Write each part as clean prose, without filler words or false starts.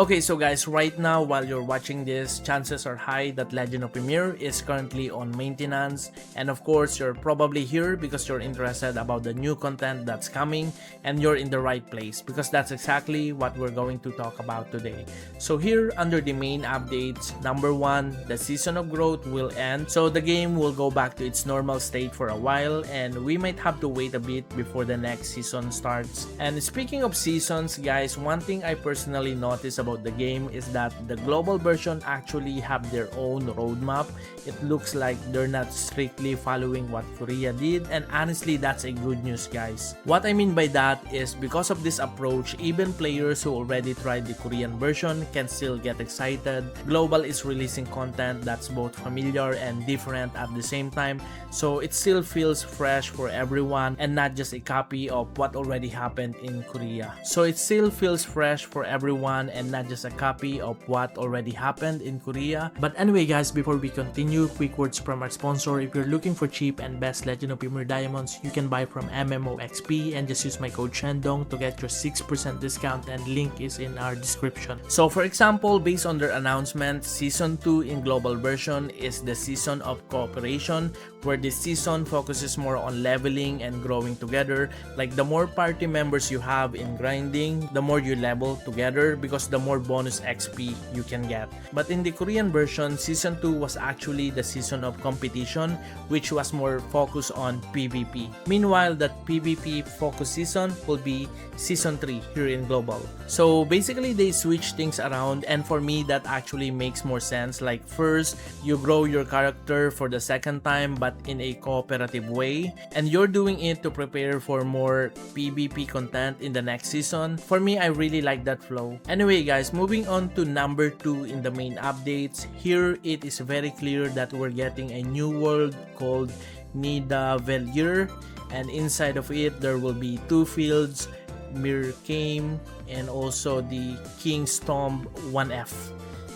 Okay, so guys, right now while you're watching this, chances are high that Legend of YMIR is currently on maintenance, and of course you're probably here because you're interested about the new content that's coming, and you're in the right place because that's exactly what we're going to talk about today. So here under the main updates, number 1, the season of growth will end, so the game will go back to its normal state for a while, and we might have to wait a bit before the next season starts. And speaking of seasons, guys, one thing I personally noticed about the game is that the global version actually have their own roadmap. It looks like they're not strictly following what Korea did, and honestly that's a good news, guys. What I mean by that is because of this approach, even players who already tried the Korean version can still get excited. Global is releasing content that's both familiar and different at the same time, so it still feels fresh for everyone and not just a copy of what already happened in Korea. So it still feels fresh for everyone and not just a copy of what already happened in Korea. But anyway guys, before we continue, quick words from our sponsor. If you're looking for cheap and best Legend of YMIR diamonds, you can buy from MMOXP and just use my code Shandong to get your 6% discount, and link is in our description. So for example, based on their announcement, Season 2 in global version is the season of cooperation, where this season focuses more on leveling and growing together. Like the more party members you have in grinding, the more you level together because the more bonus XP you can get. But in the Korean version, Season 2 was actually the season of competition, which was more focused on PvP. Meanwhile, that PvP focus season will be Season 3 here in global. So basically they switch things around, and for me that actually makes more sense. Like first, you grow your character for the second time but in a cooperative way, and you're doing it to prepare for more PvP content in the next season. For me, I really like that flow. Anyway guys, moving on to number 2 in the main updates. Here it is very clear that we're getting a new world called Nidavellir, and inside of it there will be 2 fields, Myrkrheim and also the King's Tomb 1F.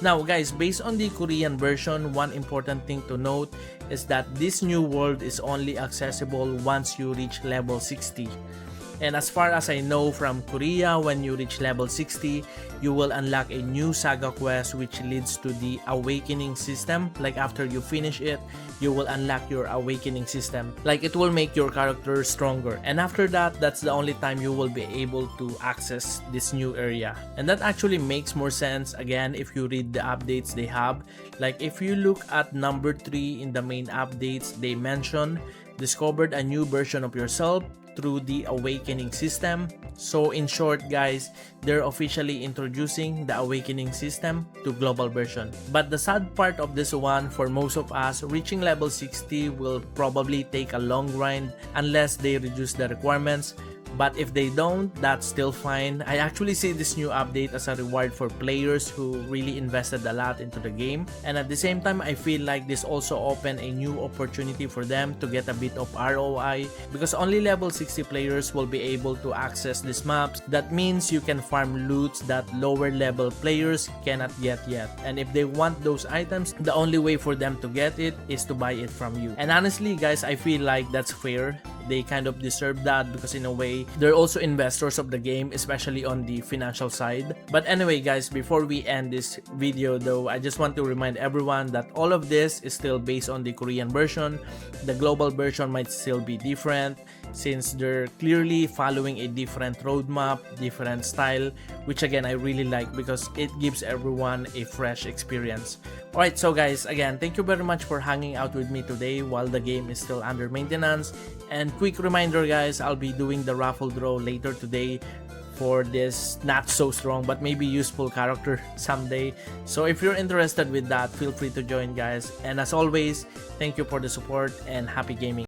Now guys, based on the Korean version, one important thing to note is that this new world is only accessible once you reach level 60. And as far as I know from Korea, when you reach level 60, you will unlock a new saga quest which leads to the awakening system. Like after you finish it, you will unlock your awakening system. Like it will make your character stronger. And after that, that's the only time you will be able to access this new area. And that actually makes more sense again if you read the updates they have. Like if you look at number 3 in the main updates, they mention discovered a new version of yourself through the awakening system. So in short guys, they're officially introducing the awakening system to global version. But the sad part of this one, for most of us, reaching level 60 will probably take a long grind unless they reduce the requirements. But if they don't, that's still fine. I actually see this new update as a reward for players who really invested a lot into the game. And at the same time, I feel like this also opened a new opportunity for them to get a bit of ROI, because only level 60 players will be able to access these maps. That means you can farm loots that lower level players cannot get yet. And if they want those items, the only way for them to get it is to buy it from you. And honestly guys, I feel like that's fair. They kind of deserve that because in a way, they're also investors of the game, especially on the financial side. But anyway guys, before we end this video though, I just want to remind everyone that all of this is still based on the Korean version. The global version might still be different since they're clearly following a different roadmap, different style, which again I really like because it gives everyone a fresh experience. Alright, so guys, again, thank you very much for hanging out with me today while the game is still under maintenance. And quick reminder guys, I'll be doing the raffle draw later today for this not so strong but maybe useful character someday. So if you're interested with that, feel free to join guys. And as always, thank you for the support and happy gaming.